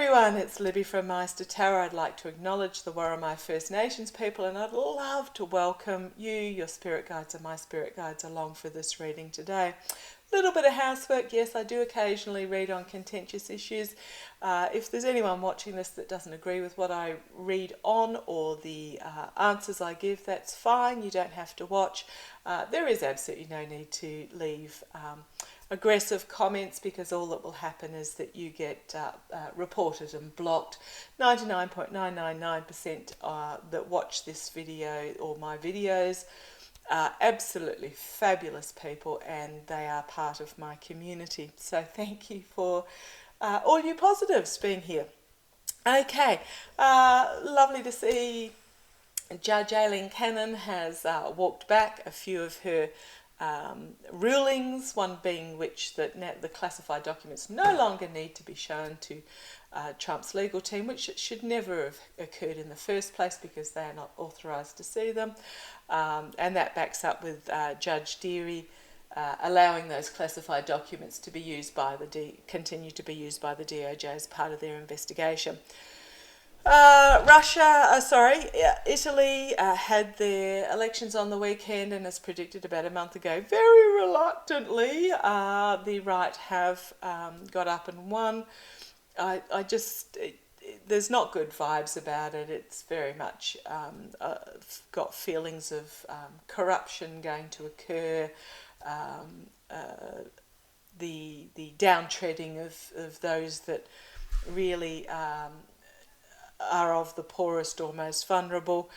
everyone, it's Libby from Meister Tarot. I'd like to acknowledge the Warramai First Nations people, and I'd love to welcome you, your spirit guides and my spirit guides along for this reading today. A little bit of housework, yes, I do occasionally read on contentious issues. If there's anyone watching this that doesn't agree with what I read on or the answers I give, that's fine, you don't have to watch. There is absolutely no need to leave aggressive comments, because all that will happen is that you get reported and blocked. 99.999% that watch this video or my videos are absolutely fabulous people, and they are part of my community. So thank you for all you positives being here. Okay, lovely to see Judge Aileen Cannon has walked back a few of her rulings, one being which that the classified documents no longer need to be shown to Trump's legal team, which it should never have occurred in the first place because they are not authorised to see them. And that backs up with Judge Deary allowing those classified documents to be used by continue to be used by the DOJ as part of their investigation. Italy had their elections on the weekend, and as predicted about a month ago, very reluctantly, the right have got up and won. There's not good vibes about it. It's very much got feelings of corruption going to occur, the downtreading of those that really are of the poorest or most vulnerable.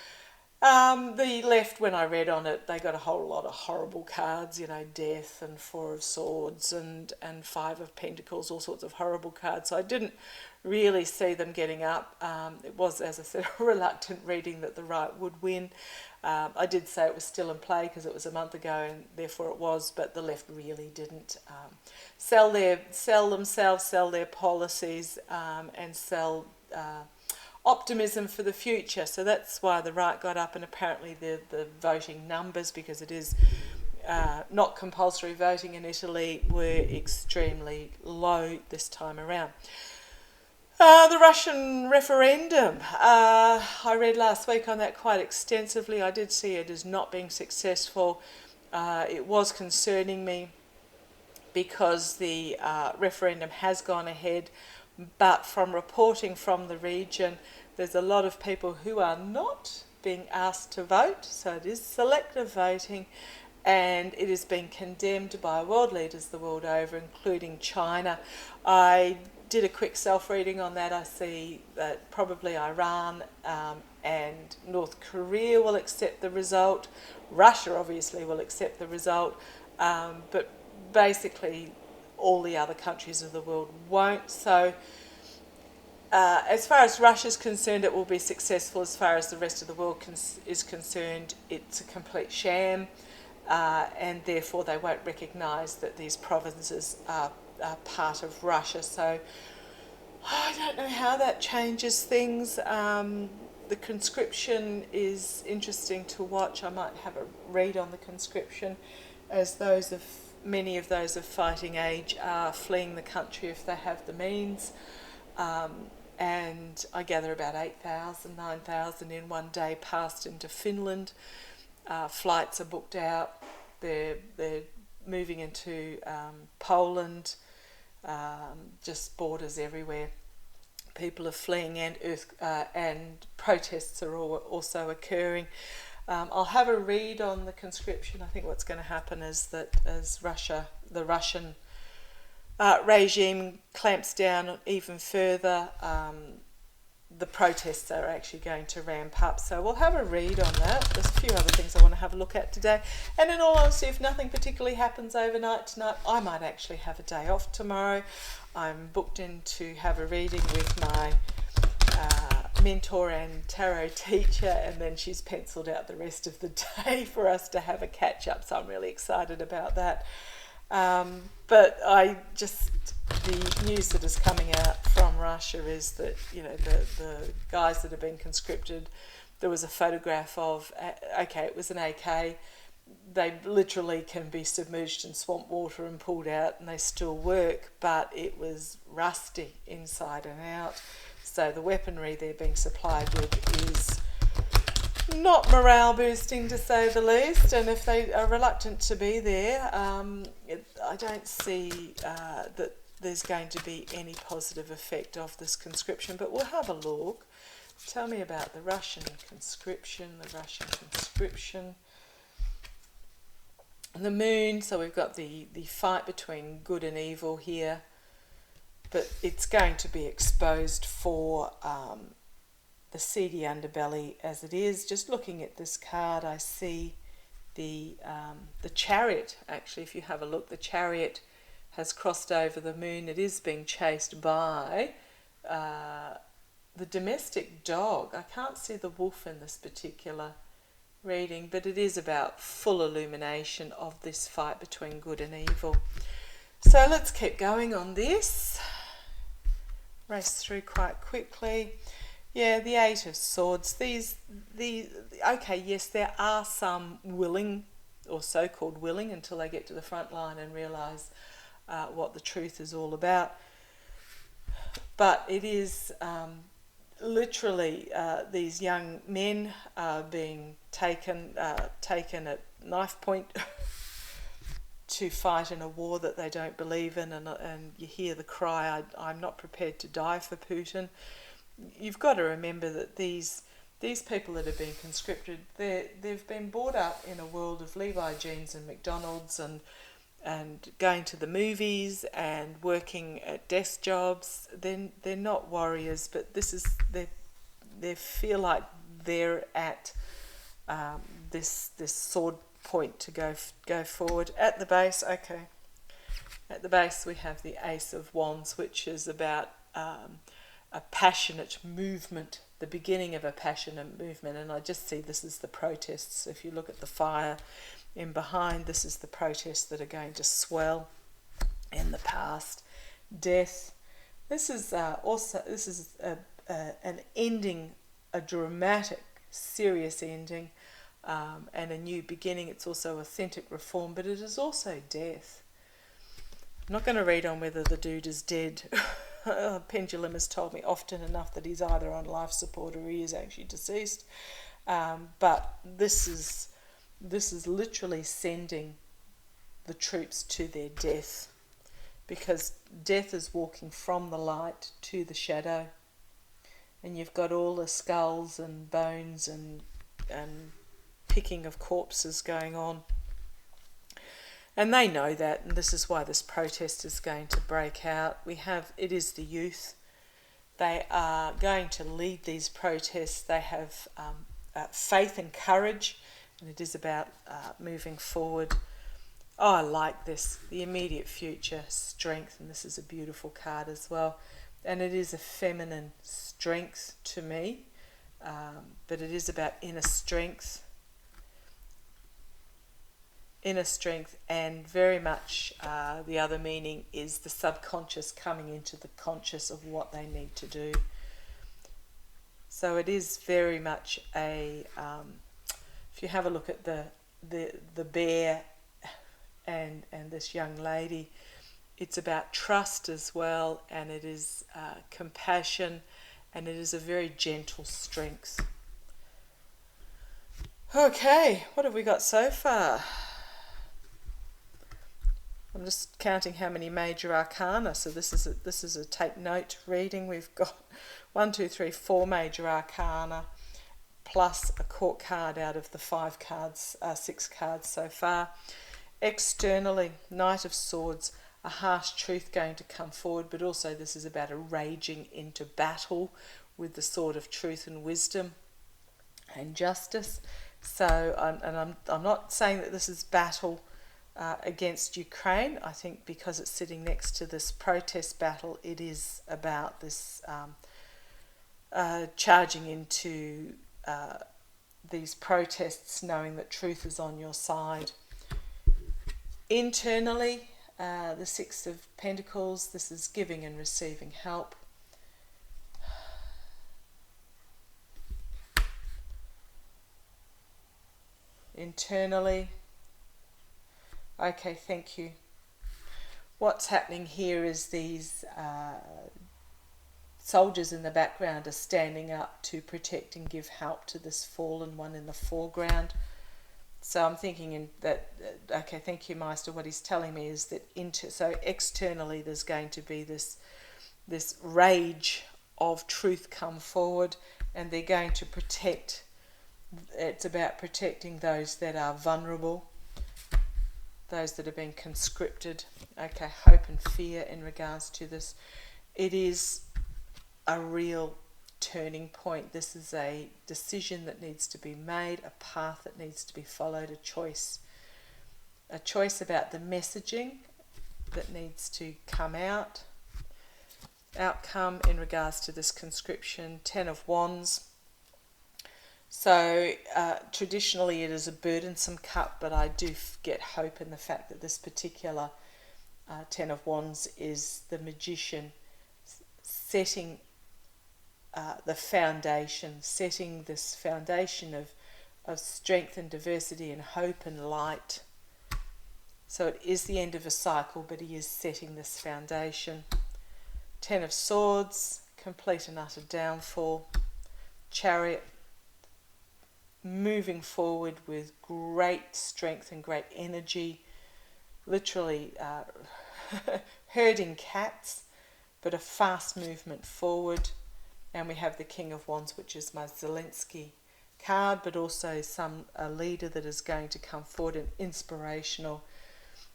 The left, when I read on it, they got a whole lot of horrible cards, death and Four of Swords and Five of Pentacles, all sorts of horrible cards. So I didn't really see them getting up. It was, as I said, a reluctant reading that the right would win. I did say it was still in play because it was a month ago, and therefore it was, but the left really didn't sell themselves, sell their policies, and sell optimism for the future. So that's why the right got up, and apparently the voting numbers, because it is not compulsory voting in Italy, were extremely low this time around. The Russian referendum, I read last week on that quite extensively. I did see it as not being successful. It was concerning me because the referendum has gone ahead, but from reporting from the region, there's a lot of people who are not being asked to vote, so it is selective voting, and it is being condemned by world leaders the world over, including China. I did a quick self-reading on that. I see that probably Iran and North Korea will accept the result. Russia obviously will accept the result, but basically all the other countries of the world won't. So as far as Russia's concerned, it will be successful. As far as the rest of the world is concerned, it's a complete sham, and therefore they won't recognise that these provinces are part of Russia. So I don't know how that changes things. The conscription is interesting to watch. I might have a read on the conscription, as many of those of fighting age are fleeing the country if they have the means. And I gather about 8,000, 9,000 in one day passed into Finland. Flights are booked out. They're moving into Poland, just borders everywhere. People are fleeing, and protests are also occurring. I'll have a read on the conscription. I think what's going to happen is that as the Russian regime clamps down even further, the protests are actually going to ramp up. So we'll have a read on that. There's a few other things I want to have a look at today. And in all honesty, if nothing particularly happens overnight tonight, I might actually have a day off tomorrow. I'm booked in to have a reading with my mentor and tarot teacher, and then she's penciled out the rest of the day for us to have a catch up. So I'm really excited about that. But the news that is coming out from Russia is that, the guys that have been conscripted, there was a photograph of, it was an AK, they literally can be submerged in swamp water and pulled out and they still work, but it was rusty inside and out. So the weaponry they're being supplied with is not morale boosting, to say the least, and if they are reluctant to be there, I don't see that there's going to be any positive effect of this conscription, but we'll have a look. Tell me about the Russian conscription, the moon. So we've got the fight between good and evil here, but it's going to be exposed for the seedy underbelly as it is. Just looking at this card, I see the chariot. Actually, if you have a look, the chariot has crossed over the moon. It is being chased by the domestic dog. I can't see the wolf in this particular reading, but it is about full illumination of this fight between good and evil. So let's keep going on this. Race through quite quickly. Yeah, the Eight of Swords. Okay, yes, there are some willing, or so-called willing, until they get to the front line and realise what the truth is all about. But it is literally these young men are being taken at knife point to fight in a war that they don't believe in, and you hear the cry, I'm not prepared to die for Putin. You've got to remember that these people that have been conscripted, they've been brought up in a world of Levi jeans and McDonald's and going to the movies and working at desk jobs. They're not warriors, but they feel like they're at this sword point to go forward. At the base, okay. At the base we have the Ace of Wands, which is about a passionate movement, the beginning of a passionate movement, and I just see this as the protests. If you look at the fire in behind, this is the protests that are going to swell in the past. Death. This is an ending, a dramatic, serious ending, and a new beginning. It's also authentic reform, but it is also death. I'm not going to read on whether the dude is dead. Pendulum has told me often enough that he's either on life support or he is actually deceased. But this is literally sending the troops to their death, because death is walking from the light to the shadow, and you've got all the skulls and bones and picking of corpses going on. And they know that, and this is why this protest is going to break out. It is the youth. They are going to lead these protests. They have faith and courage, and it is about moving forward. Oh, I like this. The immediate future, strength, and this is a beautiful card as well. And it is a feminine strength to me, but it is about inner strength, and very much the other meaning is the subconscious coming into the conscious of what they need to do. So it is very much if you have a look at the bear and this young lady, it's about trust as well, and it is compassion, and it is a very gentle strength. Okay, what have we got so far? I'm just counting how many major arcana. So this is a take note reading. We've got 4 major arcana plus a court card out of the 6 cards so far. Externally, Knight of Swords, a harsh truth going to come forward, but also this is about a raging into battle with the sword of truth and wisdom and justice. So I'm not saying that this is battle against Ukraine. I think because it's sitting next to this protest battle, it is about this charging into these protests, knowing that truth is on your side. Internally, the 6 of Pentacles, this is giving and receiving help. Internally, Okay, thank you. What's happening here is these soldiers in the background are standing up to protect and give help to this fallen one in the foreground. So I'm thinking okay, thank you, Meister. What he's telling me is that so externally there's going to be this rage of truth come forward, and they're going to protect. It's about protecting those that are vulnerable, those that have been conscripted. Okay, hope and fear in regards to this. It is a real turning point. This is a decision that needs to be made, a path that needs to be followed, a choice about the messaging that needs to come out. Outcome in regards to this conscription, 10 of Wands. So traditionally it is a burdensome cup, but I do get hope in the fact that this particular 10 of Wands is the magician setting the foundation, setting this foundation of strength and diversity and hope and light. So it is the end of a cycle, but he is setting this foundation. 10 of Swords, complete and utter downfall. Chariot, moving forward with great strength and great energy, literally herding cats, but a fast movement forward. And we have the King of Wands, which is my Zelensky card, but also a leader that is going to come forward, an inspirational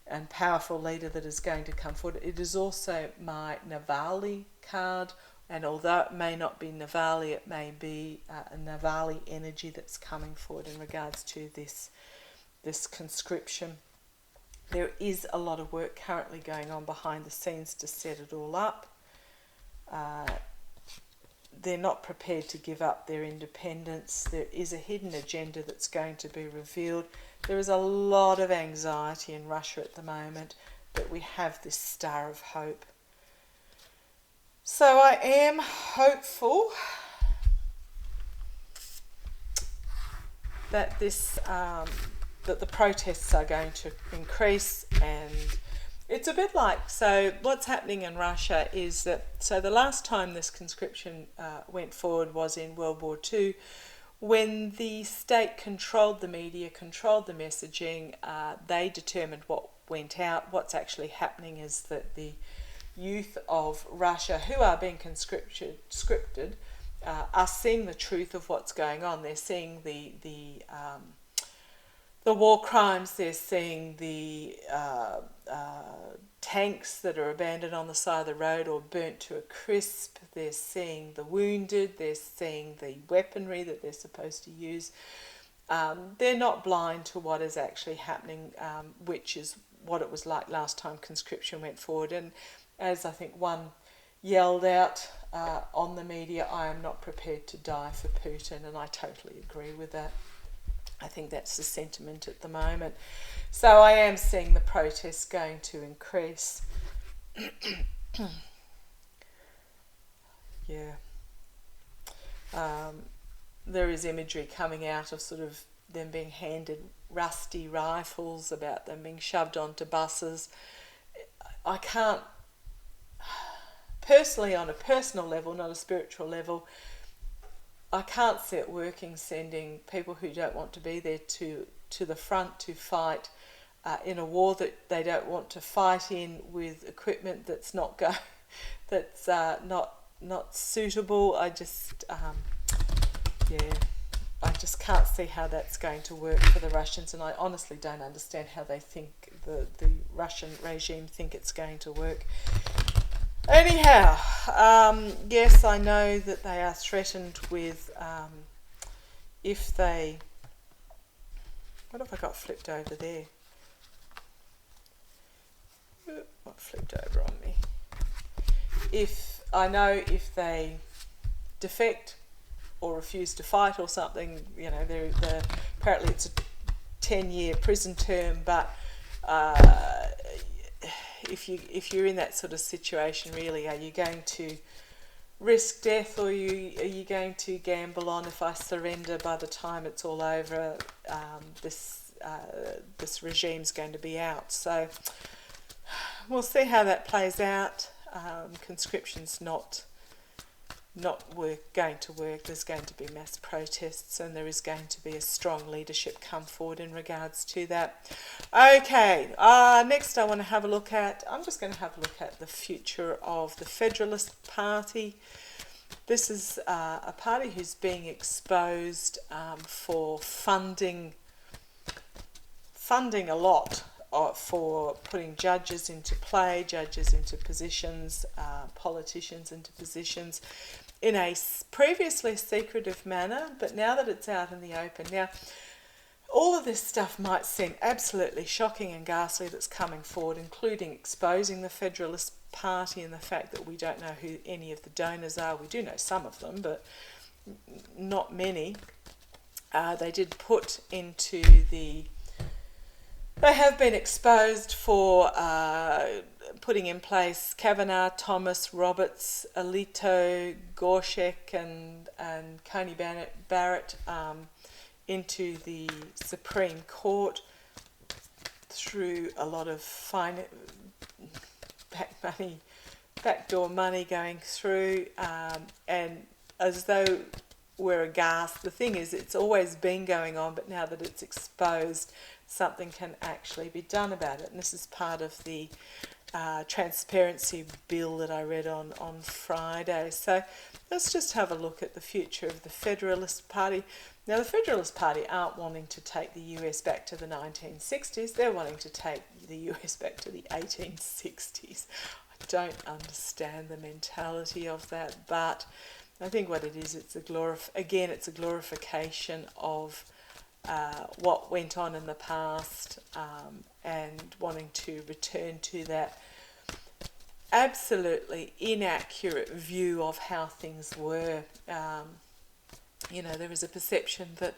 and powerful leader that is going to come forward. It is also my Navalny card, and although it may not be Navalny, it may be a Navalny energy that's coming forward in regards to this conscription. There is a lot of work currently going on behind the scenes to set it all up. They're not prepared to give up their independence. There is a hidden agenda that's going to be revealed. There is a lot of anxiety in Russia at the moment, but we have this star of hope. So I am hopeful that that the protests are going to increase, and it's a bit like, so what's happening in Russia is that, so the last time this conscription went forward was in World War II, when the state controlled the media, controlled the messaging. They determined what went out. What's actually happening is that the youth of Russia who are being conscripted are seeing the truth of what's going on. They're seeing the war crimes. They're seeing the tanks that are abandoned on the side of the road or burnt to a crisp. They're seeing the wounded. They're seeing the weaponry that they're supposed to use. They're not blind to what is actually happening, which is what it was like last time conscription went forward. And as I think one yelled out on the media, I am not prepared to die for Putin, and I totally agree with that. I think that's the sentiment at the moment. So I am seeing the protests going to increase. Yeah. There is imagery coming out of sort of them being handed rusty rifles, about them being shoved onto buses. I can't, personally, on a personal level, not a spiritual level, I can't see it working, sending people who don't want to be there to the front to fight in a war that they don't want to fight in, with equipment that's not not suitable. I just I just can't see how that's going to work for the Russians, and I honestly don't understand how they think, the Russian regime think it's going to work. Anyhow, yes, I know that they are threatened with, if they... What have I got flipped over there? What flipped over on me? If they defect or refuse to fight or something, you know, apparently it's a 10-year prison term, but if you're in that sort of situation, really, are you going to risk death, or are you going to gamble on, if I surrender by the time it's all over, this this regime's going to be out. So we'll see how that plays out. Conscription's not going to work. There's going to be mass protests, and there is going to be a strong leadership come forward in regards to that. Okay, next I'm just going to have a look at the future of the Federalist Party. This is a party who's being exposed for funding a lot for putting judges into play, judges into positions, politicians into positions in a previously secretive manner, but now that it's out in the open. Now, all of this stuff might seem absolutely shocking and ghastly that's coming forward, including exposing the Federalist Party and the fact that we don't know who any of the donors are. We do know some of them, but not many. They did put into the... They have been exposed for putting in place Kavanagh, Thomas, Roberts, Alito, Gorsuch and Coney Barrett into the Supreme Court through a lot of backdoor money going through, and as though we're aghast. The thing is, it's always been going on, but now that it's exposed, something can actually be done about it. And this is part of the transparency bill that I read on Friday. So let's just have a look at the future of the Federalist Party. Now, the Federalist Party aren't wanting to take the US back to the 1960s. They're wanting to take the US back to the 1860s. I don't understand the mentality of that, but I think what it is, it's a glorification of what went on in the past, and wanting to return to that absolutely inaccurate view of how things were. There was a perception that,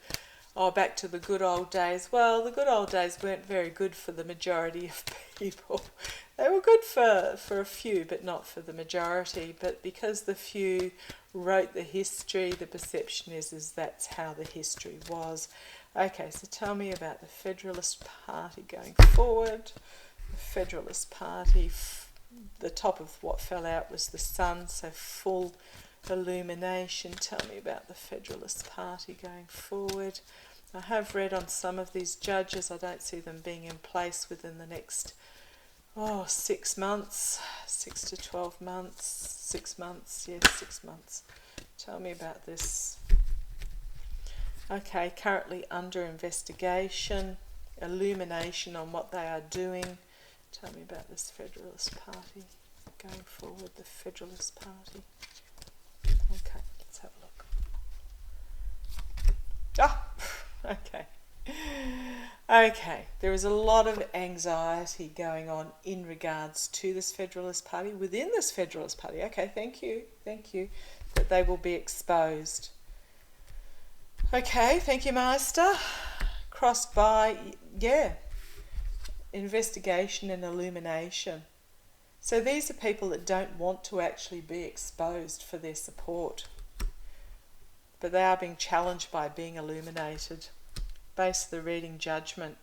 back to the good old days. Well, the good old days weren't very good for the majority of people. They were good for a few, but not for the majority. But because the few wrote the history, the perception is that's how the history was. Okay, so tell me about the Federalist Party going forward. The Federalist Party, the top of what fell out was the sun, so full illumination. Tell me about the Federalist Party going forward. I have read on some of these judges, I don't see them being in place within the next 6 months, 6 to 12 months, 6 months, yes, 6 months. Tell me about this. Okay, currently under investigation, illumination on what they are doing. Tell me about this Federalist Party going forward, the Federalist Party. Okay, let's have a look. Okay. Okay, there is a lot of anxiety going on in regards to this Federalist Party, within this Federalist Party. Okay, thank you, that they will be exposed. Okay, thank you, Master. Crossed by, investigation and illumination. So these are people that don't want to actually be exposed for their support, but they are being challenged by being illuminated. Base the reading judgment.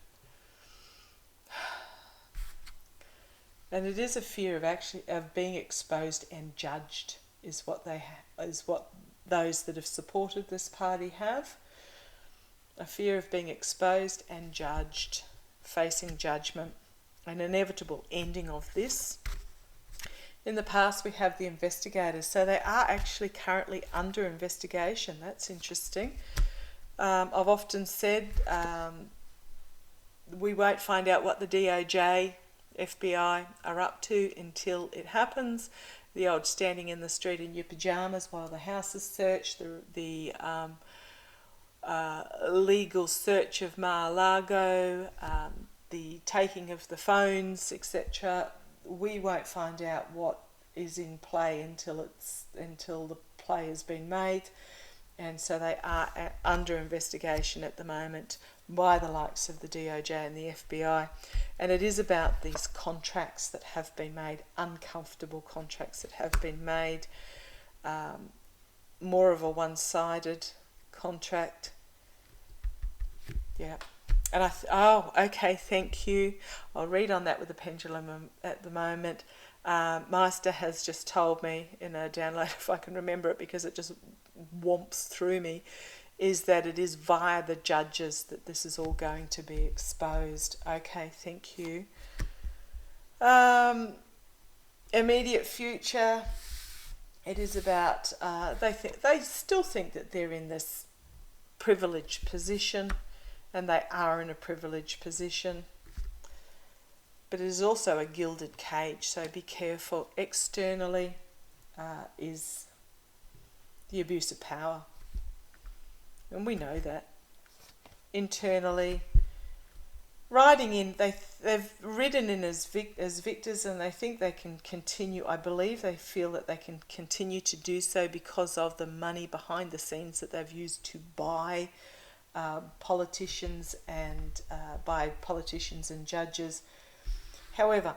And it is a fear of being exposed and judged is what those that have supported this party have. A fear of being exposed and judged, facing judgment, an inevitable ending of this. In the past, we have the investigators, so they are actually currently under investigation. That's interesting. I've often said we won't find out what the DOJ, FBI are up to until it happens. The old standing in the street in your pyjamas while the house is searched, the legal search of Mar-a-Lago, the taking of the phones, etc. We won't find out what is in play until the play has been made, and so they are under investigation at the moment by the likes of the DOJ and the FBI. And it is about these contracts that have been made, uncomfortable contracts that have been made, more of a one-sided contract. Yeah. And oh, okay, thank you. I'll read on that with the pendulum at the moment. Meister has just told me in a download, if I can remember it because it just whomps through me, is that it is via the judges that this is all going to be exposed. Okay, thank you. Immediate future, it is about, they still think that they're in this privileged position, and they are in a privileged position. But it is also a gilded cage, so be careful. Externally is the abuse of power, and we know that. Internally, riding in, they've ridden in as victors, and they think they can continue. I believe they feel that they can continue to do so because of the money behind the scenes that they've used to buy politicians and judges. However,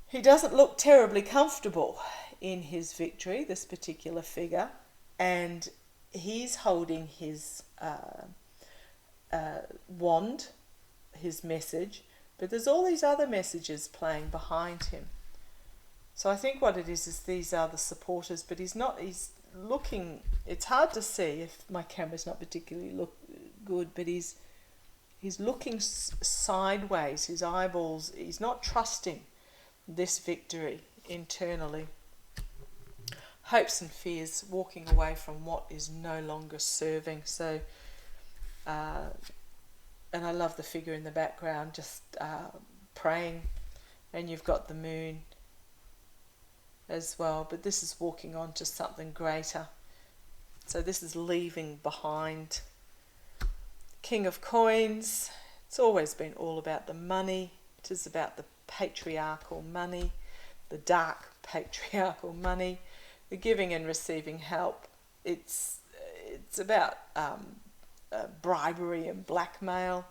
he doesn't look terribly comfortable in his victory, this particular figure, and he's holding his wand, his message, but there's all these other messages playing behind him. So I think what it is these are the supporters, but he's looking, it's hard to see if my camera's not particularly good, but he's looking sideways, his eyeballs, he's not trusting this victory internally. Hopes and fears, walking away from what is no longer serving. So, and I love the figure in the background, just praying, and you've got the moon as well, but this is walking on to something greater. So this is leaving behind. King of Coins, it's always been all about the money. It is about the patriarchal money, the dark patriarchal money, the giving and receiving help. It's about bribery and blackmail.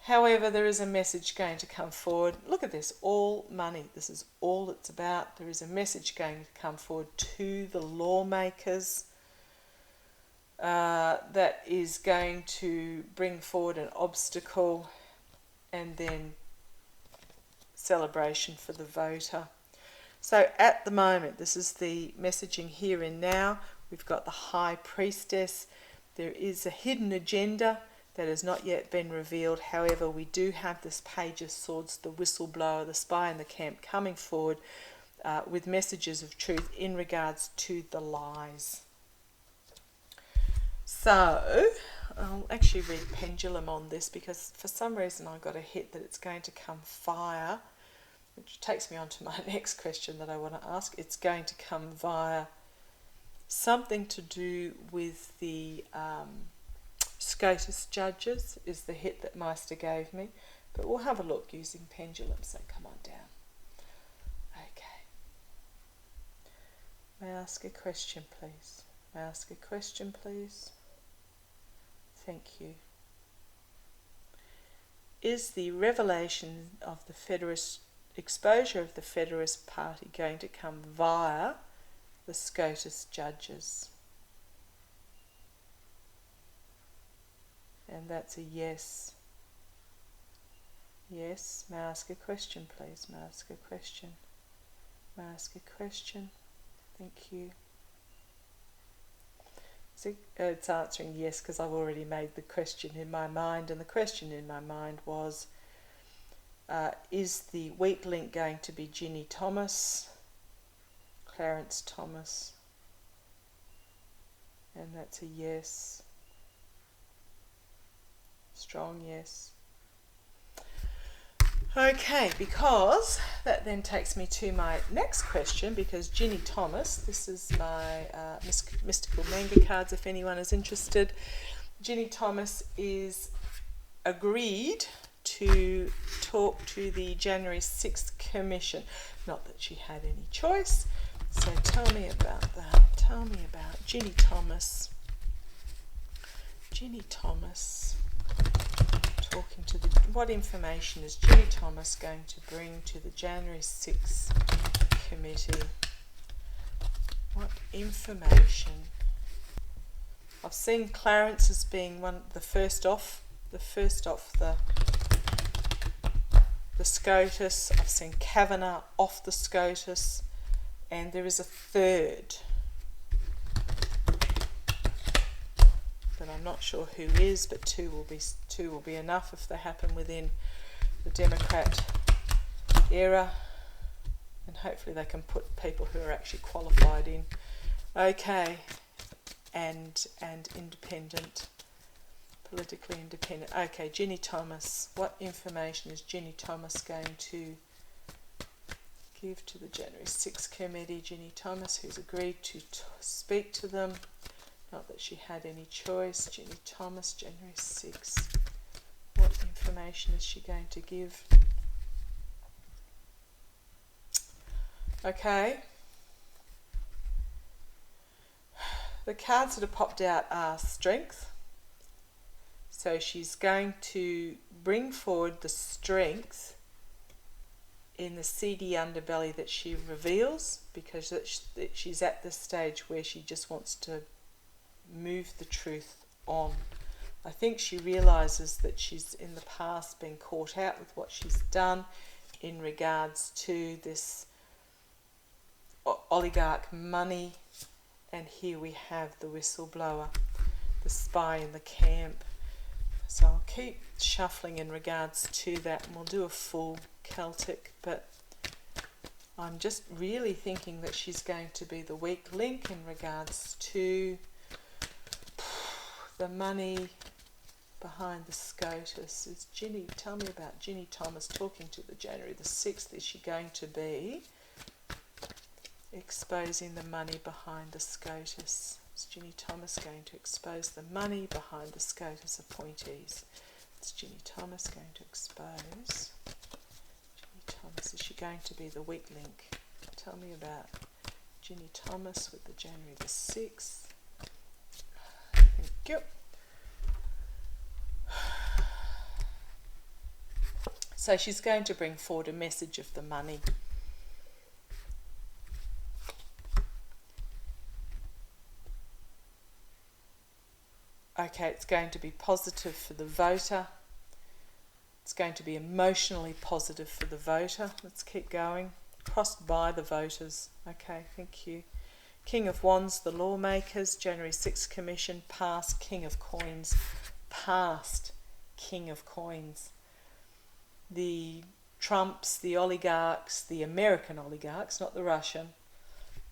However, there is a message going to come forward. Look at this, all money. This is all it's about. There is a message going to come forward to the lawmakers that is going to bring forward an obstacle, and then celebration for the voter. So at the moment, this is the messaging here and now. We've got the High Priestess. There is a hidden agenda that has not yet been revealed. However, we do have this Page of Swords, the whistleblower, the spy in the camp, coming forward with messages of truth in regards to the lies. So, I'll actually read Pendulum on this because for some reason I got a hit that it's going to come via, which takes me on to my next question that I want to ask. It's going to come via something to do with the SCOTUS judges is the hit that Meister gave me. But we'll have a look using Pendulum, so come on down. Okay. May I ask a question, please? May I ask a question, please? Thank you. Is the revelation of the Federalist, exposure of the Federalist Party going to come via the SCOTUS judges? And that's a yes. Yes. May I ask a question, please? May I ask a question? May I ask a question? Thank you. So it's answering yes because I've already made the question in my mind, and the question in my mind was, is the weak link going to be Ginni Thomas, Clarence Thomas? And that's a yes. Strong yes. Okay, because that then takes me to my next question, because Gini Thomas, this is my mystical manga cards if anyone is interested. Ginni Thomas is agreed to talk to the January 6th Commission. Not that she had any choice. So tell me about that. Tell me about Ginni Thomas. Ginni Thomas. Talking to the, what information is Ginni Thomas going to bring to the January 6th committee? What information? I've seen Clarence as being the first off the first off the SCOTUS. I've seen Kavanagh off the SCOTUS, and there is a third, but I'm not sure who is. But two will be enough if they happen within the Democrat era, and hopefully they can put people who are actually qualified in. Okay, and independent. Politically independent. Okay, Ginni Thomas. What information is Ginni Thomas going to give to the January 6th committee? Ginni Thomas, who's agreed to speak to them. Not that she had any choice. Ginni Thomas, January 6th. What information is she going to give? Okay. The cards that have popped out are strength. So she's going to bring forward the strength in the seedy underbelly that she reveals, because she's at this stage where she just wants to move the truth on. I think she realises that she's in the past been caught out with what she's done in regards to this oligarch money, and here we have the whistleblower, the spy in the camp. So I'll keep shuffling in regards to that, and we'll do a full Celtic, but I'm just really thinking that she's going to be the weak link in regards to the money behind the SCOTUS. Is Ginny, tell me about Ginni Thomas talking to the January the 6th. Is she going to be exposing the money behind the SCOTUS? Is Ginni Thomas going to expose the money behind the SCOTUS appointees? Is Ginni Thomas going to expose? Ginni Thomas, is she going to be the weak link? Tell me about Ginni Thomas with the January the 6th. Thank you. So she's going to bring forward a message of the money. Okay, it's going to be positive for the voter. It's going to be emotionally positive for the voter. Let's keep going. Crossed by the voters. Okay, thank you. King of Wands, the lawmakers. January 6th Commission, past. King of Coins, past. King of Coins. The Trumps, the oligarchs, the American oligarchs, not the Russian,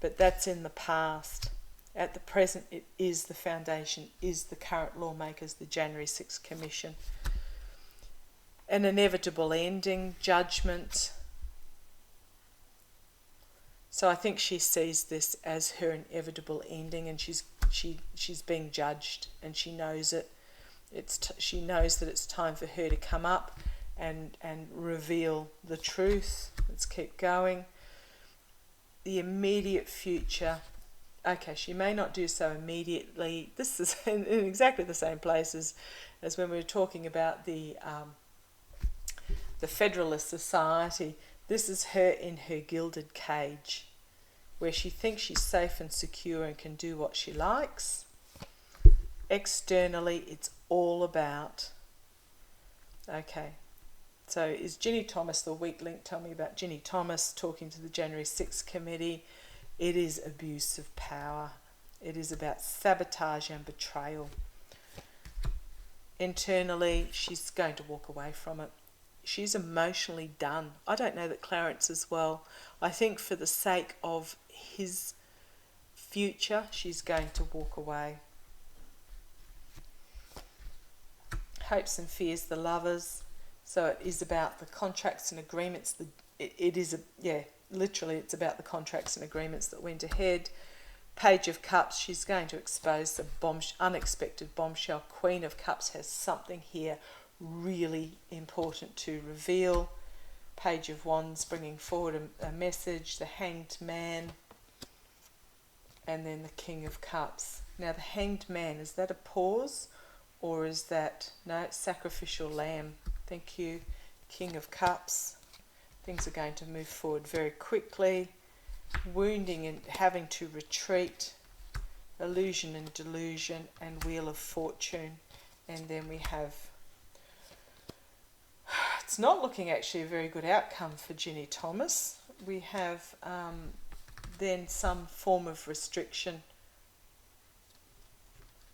but that's in the past. At the present, it is the foundation, is the current lawmakers, the January 6th Commission. An inevitable ending, judgment. So I think she sees this as her inevitable ending, and she's being judged, and she knows it. She knows that it's time for her to come up and reveal the truth. Let's keep going. The immediate future. Okay, she may not do so immediately. This is in exactly the same place as when we were talking about the Federalist Society. This is her in her gilded cage, where she thinks she's safe and secure and can do what she likes. Externally, it's all about... Okay, so is Ginni Thomas the weak link? Tell me about Ginni Thomas talking to the January 6th committee. It is abuse of power. It is about sabotage and betrayal. Internally, she's going to walk away from it. She's emotionally done. I don't know that Clarence as well. I think for the sake of his future, she's going to walk away. Hopes and fears, the lovers. So it is about the contracts and agreements. Literally it's about the contracts and agreements that went ahead. Page of Cups, she's going to expose the unexpected bombshell. Queen of Cups has something here really important to reveal. Page of Wands, bringing forward a message. The Hanged Man, and then the King of Cups. Now the Hanged Man, is that a pause, or is that... No, it's sacrificial lamb. Thank you. King of Cups. Things are going to move forward very quickly. Wounding and having to retreat. Illusion and delusion, and Wheel of Fortune. And then we have it's not looking actually a very good outcome for Ginni Thomas. We have then some form of restriction,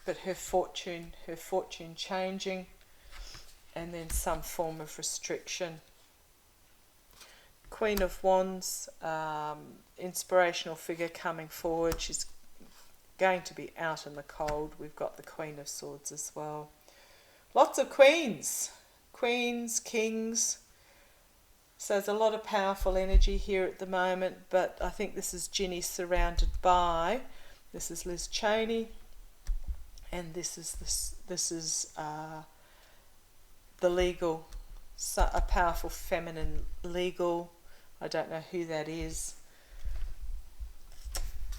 but her fortune changing, and then some form of restriction. Queen of Wands, inspirational figure coming forward. She's going to be out in the cold. We've got the Queen of Swords as well. Lots of queens, kings. So there's a lot of powerful energy here at the moment, but I think this is Ginny surrounded by, this is Liz Cheney, and this is the legal, a powerful feminine legal. I don't know who that is,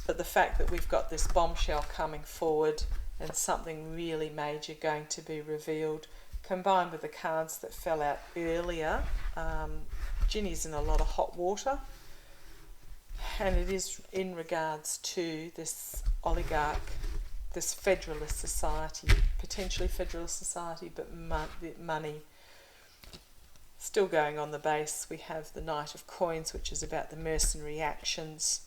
but the fact that we've got this bombshell coming forward and something really major going to be revealed, combined with the cards that fell out earlier. Ginny's in a lot of hot water, and it is in regards to this oligarch, this Federalist Society, potentially Federalist Society, but money. Still going on the base, we have the Knight of Coins, which is about the mercenary actions.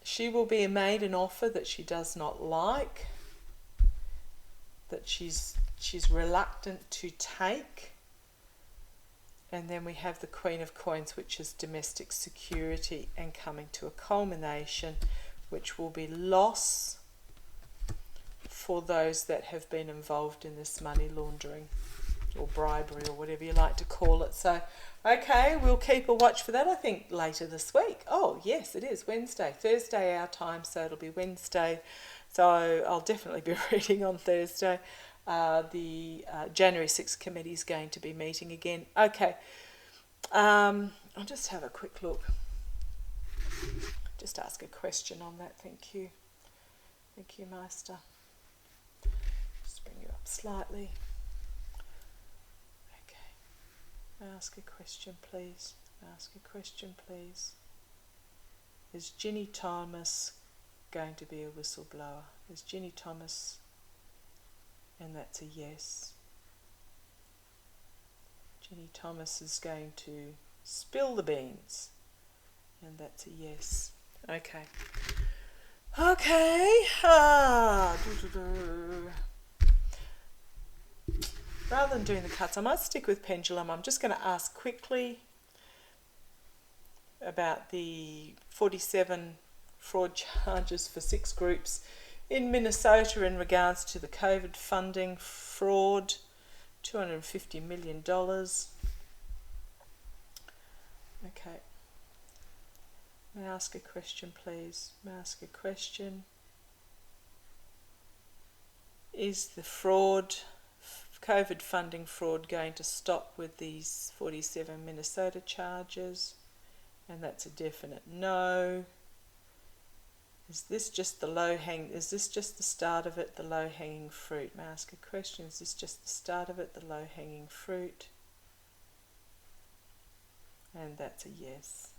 She will be made an offer that she does not like, that she's reluctant to take. And then we have the Queen of Coins, which is domestic security, and coming to a culmination, which will be loss for those that have been involved in this money laundering or bribery or whatever you like to call it. So, okay, we'll keep a watch for that, I think, later this week. Oh, yes, it is Wednesday. Thursday our time, so it'll be Wednesday. So I'll definitely be reading on Thursday. The January 6th committee is going to be meeting again. Okay, I'll just have a quick look. Just ask a question on that. Thank you. Thank you, Master. Just bring you up slightly. Okay. Ask a question, please. Ask a question, please. Is Ginni Thomas going to be a whistleblower? Is Ginni Thomas... And that's a yes. Ginni Thomas is going to spill the beans. And that's a yes. Okay. Okay. Rather than doing the cuts, I might stick with pendulum. I'm just going to ask quickly about the 47 fraud charges for 6 groups in Minnesota in regards to the COVID funding fraud, $250 million. Okay. May I ask a question, please? May I ask a question? Is the fraud, COVID funding fraud, going to stop with these 47 Minnesota charges? And that's a definite no. Is this just the is this just the start of it, the low-hanging fruit? May I ask a question? Is this just the start of it, the low-hanging fruit? And that's a yes.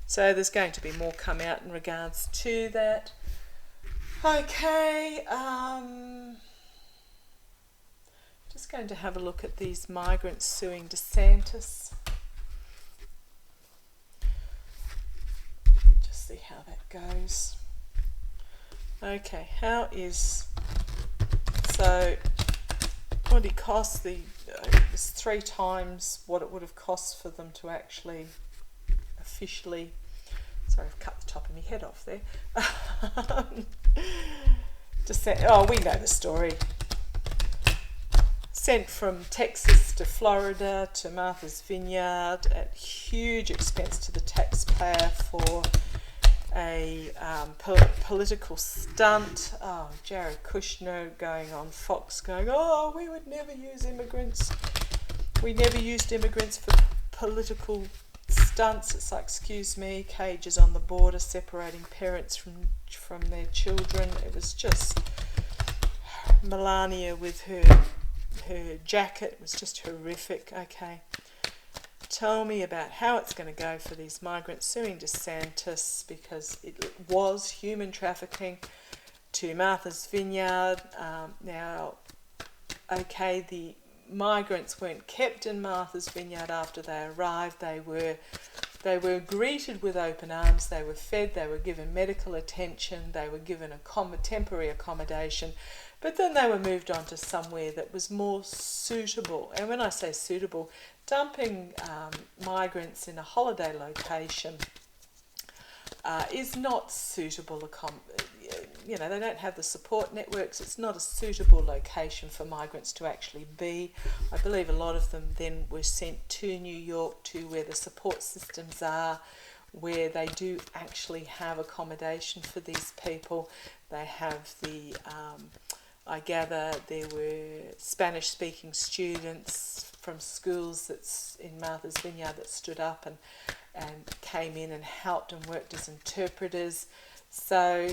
So there's going to be more come out in regards to that. Okay, just going to have a look at these migrants suing DeSantis. See how that goes. Okay, how is, so what it cost, it's 3 times what it would have cost for them to actually officially, sorry, I've cut the top of my head off there. We know the story. Sent from Texas to Florida to Martha's Vineyard at huge expense to the taxpayer for a political stunt. Oh, Jared Kushner going on Fox going, oh, we would never use immigrants. We never used immigrants for political stunts. It's like, excuse me, cages on the border separating parents from their children. It was just Melania with her jacket was just horrific. Okay. Tell me about how it's going to go for these migrants suing DeSantis, because it was human trafficking to Martha's Vineyard. Now, okay, the migrants weren't kept in Martha's Vineyard after they arrived. They were greeted with open arms, they were fed, they were given medical attention, they were given temporary accommodation, but then they were moved on to somewhere that was more suitable. And when I say suitable, dumping migrants in a holiday location is not suitable. They don't have the support networks. It's not a suitable location for migrants to actually be. I believe a lot of them then were sent to New York, to where the support systems are, where they do actually have accommodation for these people. They have I gather there were Spanish-speaking students from schools that's in Martha's Vineyard that stood up and came in and helped and worked as interpreters. So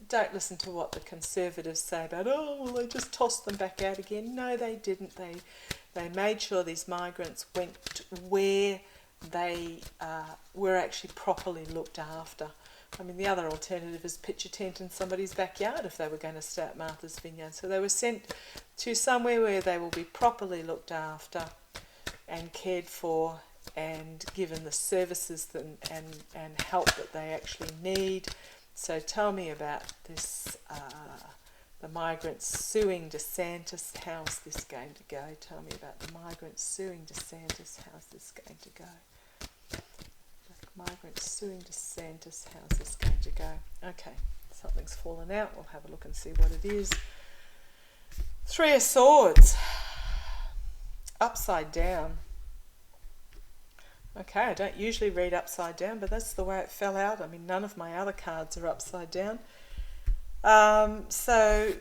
don't listen to what the Conservatives say about, they just tossed them back out again. No, they didn't. They made sure these migrants went where they were actually properly looked after. I mean, the other alternative is pitch a tent in somebody's backyard if they were going to start Martha's Vineyard. So they were sent to somewhere where they will be properly looked after and cared for and given the services and help that they actually need. So tell me about this, the migrants suing DeSantis. How's this going to go? Tell me about the migrants suing DeSantis. How's this going to go? Migrants suing DeSantis. How's this going to go? Okay, something's fallen out. We'll have a look and see what it is. Three of Swords. Upside down. Okay, I don't usually read upside down, but that's the way it fell out. I mean, none of my other cards are upside down. So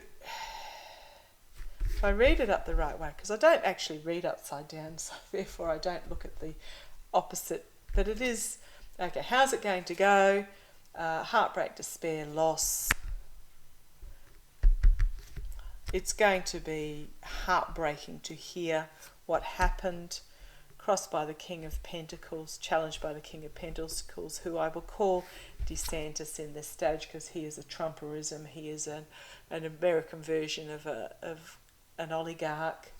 if I read it up the right way, because I don't actually read upside down, so therefore I don't look at the opposite. But it is, okay, how's it going to go? Heartbreak, despair, loss. It's going to be heartbreaking to hear what happened. Crossed by the King of Pentacles, challenged by the King of Pentacles, who I will call DeSantis in this stage because he is a Trumperism. He is an American version of an oligarch.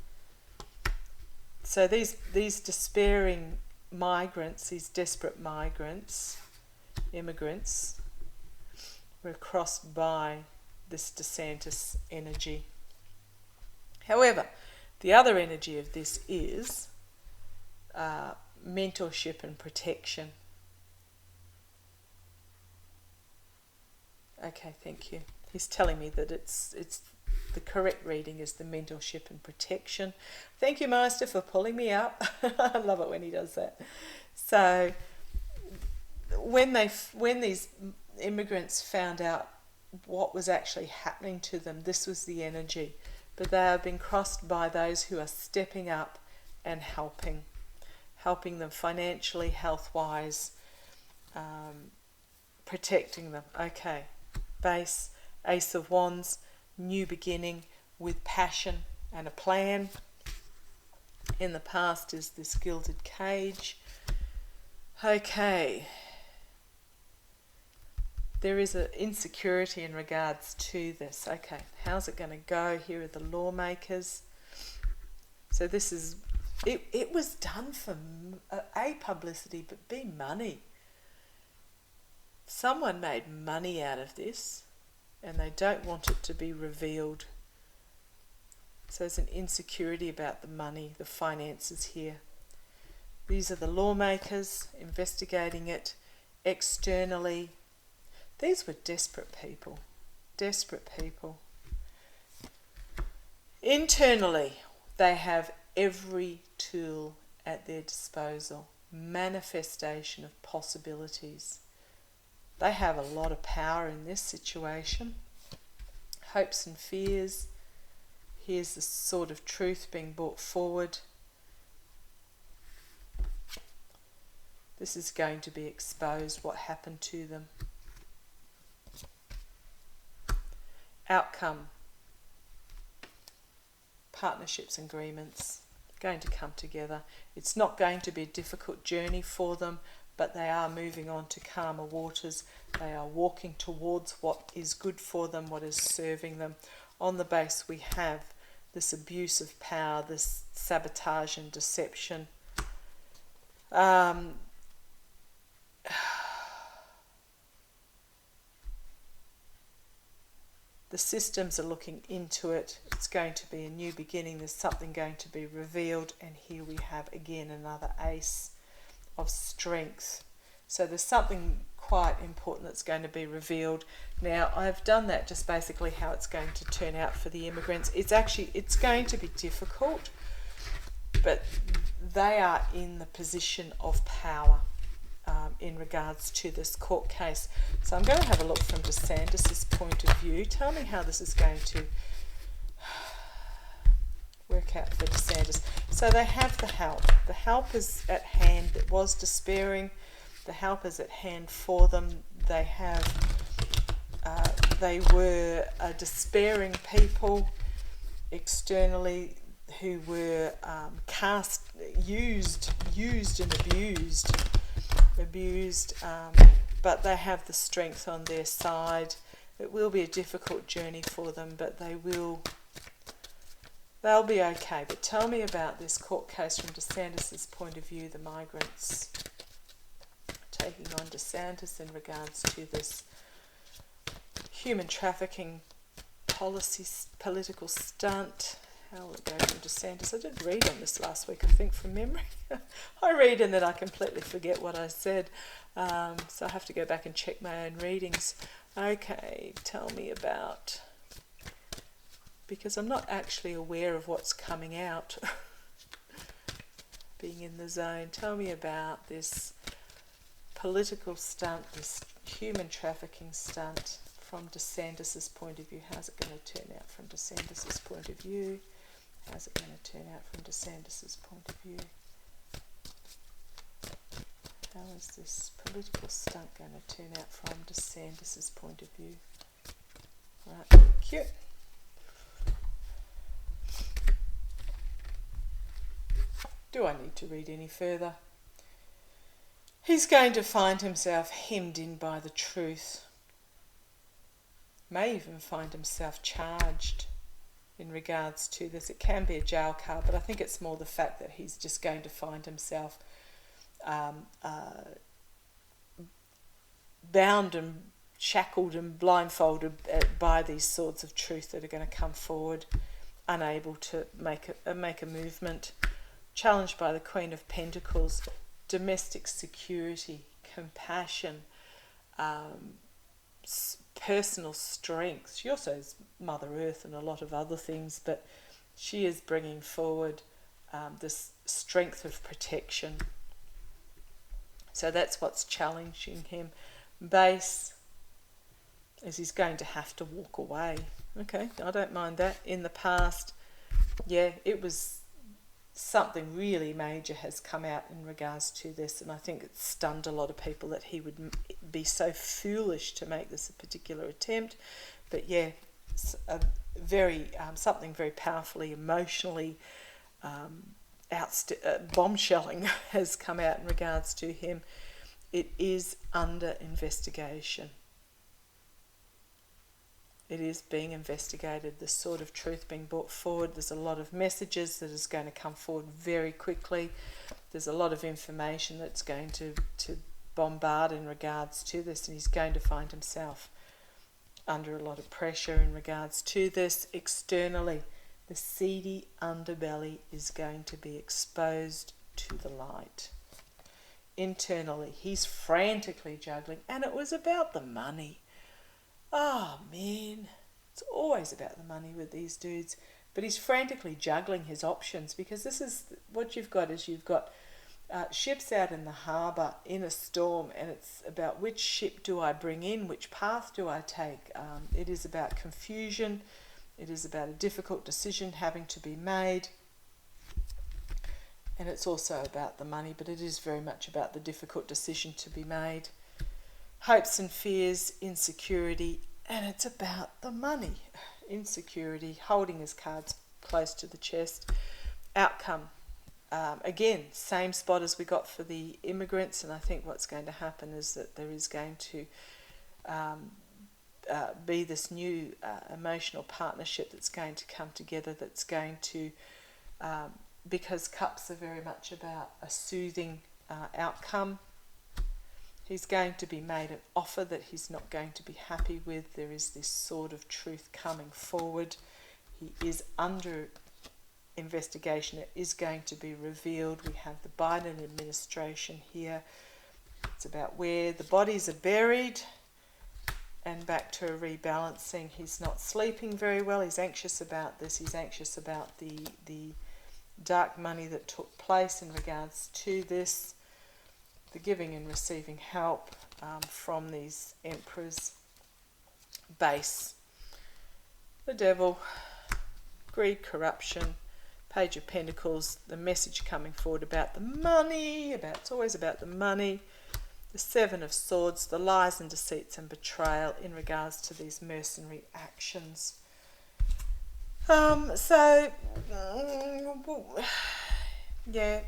So these despairing migrants, these desperate migrants, immigrants, were crossed by this DeSantis energy. However, the other energy of this is mentorship and protection. Okay, thank you. He's telling me that it's the correct reading is the mentorship and protection. Thank you, Master, for pulling me up. I love it when he does that. So when these immigrants found out what was actually happening to them, this was the energy. But they have been crossed by those who are stepping up and helping them financially, health-wise, protecting them. Okay, base, Ace of Wands, new beginning with passion and a plan. In the past is this gilded cage. Okay, there is an insecurity in regards to this. Okay, how's it going to go? Here are the lawmakers. So this is, it was done for A, publicity, but B, money. Someone made money out of this and they don't want it to be revealed. So there's an insecurity about the money, the finances here. These are the lawmakers investigating it externally. These were desperate people. Desperate people. Internally, they have every tool at their disposal. Manifestation of possibilities. They have a lot of power in this situation. Hopes and fears. Here's the sort of truth being brought forward. This is going to be exposed, what happened to them. Outcome. Partnerships and agreements going to come together. It's not going to be a difficult journey for them, but they are moving on to calmer waters. They are walking towards what is good for them, what is serving them. On the base we have this abuse of power, this sabotage and deception. The systems are looking into it. It's going to be a new beginning. There's something going to be revealed. And here we have again another ace of strength. So there's something quite important that's going to be revealed. Now, I've done that just basically how it's going to turn out for the immigrants. It's going to be difficult, but they are in the position of power in regards to this court case. So I'm going to have a look from DeSantis' point of view. Tell me how this is going to work out for DeSantis. So they have the help. The help is at hand. It was despairing. The help is at hand for them. They were a despairing people externally who were used and abused, but they have the strength on their side. It will be a difficult journey for them, but they'll be okay. But tell me about this court case from DeSantis' point of view, the migrants taking on DeSantis in regards to this human trafficking political stunt. How will it go from DeSantis? I did read on this last week, I think, from memory. I read and then I completely forget what I said. So I have to go back and check my own readings. Okay, tell me about... Because I'm not actually aware of what's coming out. Being in the zone. Tell me about this political stunt, this human trafficking stunt from DeSantis' point of view. How's it going to turn out from DeSantis' point of view? How's it going to turn out from DeSantis' point of view? How is this political stunt going to turn out from DeSantis' point of view? Right, cute. Do I need to read any further? He's going to find himself hemmed in by the truth. May even find himself charged in regards to this. It can be a jail card, but I think it's more the fact that he's just going to find himself bound and shackled and blindfolded by these swords of truth that are going to come forward, unable to make a movement, challenged by the Queen of Pentacles, domestic security, compassion, personal strength. She also is Mother Earth and a lot of other things, but she is bringing forward this strength of protection. So that's what's challenging him. Base is he's going to have to walk away. Okay, I don't mind that. In the past, yeah, it was something really major has come out in regards to this, and I think it stunned a lot of people that he would be so foolish to make this a particular attempt. But yeah, something very powerfully, emotionally bombshelling has come out in regards to him. It is under investigation. It is being investigated, the sort of truth being brought forward. There's a lot of messages that is going to come forward very quickly. There's a lot of information that's going to bombard in regards to this, and he's going to find himself under a lot of pressure in regards to this externally. The seedy underbelly is going to be exposed to the light. Internally, he's frantically juggling, and it was about the money. Oh man, it's always about the money with these dudes. But he's frantically juggling his options, because this is what you've got ships out in the harbour in a storm, and it's about which ship do I bring in, which path do I take. It is about confusion. It is about a difficult decision having to be made. And it's also about the money, but it is very much about the difficult decision to be made. Hopes and fears, insecurity, and it's about the money. Insecurity, holding his cards close to the chest. Outcome, again, same spot as we got for the immigrants, and I think what's going to happen is that there is going to be this new emotional partnership that's going to come together, that's going to, because cups are very much about a soothing outcome. He's going to be made an offer that he's not going to be happy with. There is this sword of truth coming forward. He is under investigation. It is going to be revealed. We have the Biden administration here. It's about where the bodies are buried, and back to a rebalancing. He's not sleeping very well. He's anxious about this. He's anxious about the dark money that took place in regards to this, the giving and receiving help from these emperors. Base. The devil. Greed, corruption. Page of Pentacles. The message coming forward about the money. It's always about the money. The Seven of Swords. The lies and deceits and betrayal in regards to these mercenary actions. Yeah,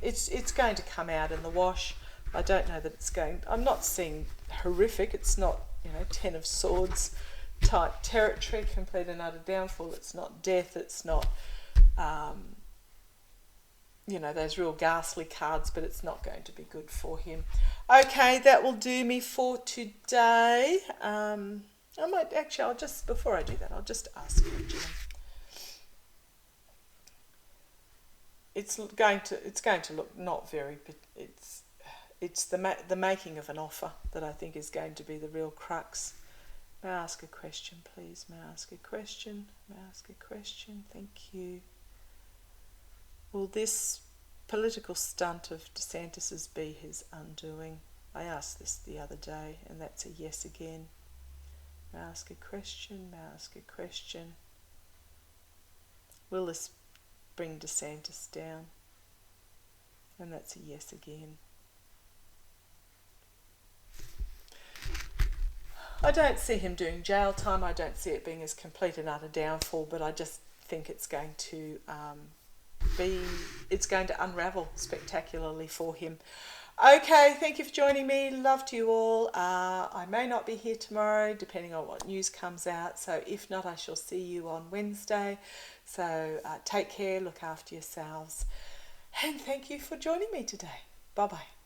it's going to come out in the wash. I don't know that it's going... I'm not seeing horrific. It's not, Ten of Swords type territory, complete and utter downfall. It's not death. It's not, those real ghastly cards, but it's not going to be good for him. Okay, that will do me for today. Before I do that, I'll just ask you, Ginni. It's going to look not very, but it's the making of an offer that I think is going to be the real crux. May I ask a question, please? May I ask a question? May I ask a question? Thank you. Will this political stunt of DeSantis's be his undoing? I asked this the other day, and that's a yes again. May I ask a question? May I ask a question? Will this bring DeSantis down? And that's a yes again. I don't see him doing jail time. I don't see it being his complete and utter downfall, but I just think it's going to unravel spectacularly for him. Okay, thank you for joining me. Love to you all. I may not be here tomorrow, depending on what news comes out. So if not, I shall see you on Wednesday. So take care, look after yourselves. And thank you for joining me today. Bye-bye.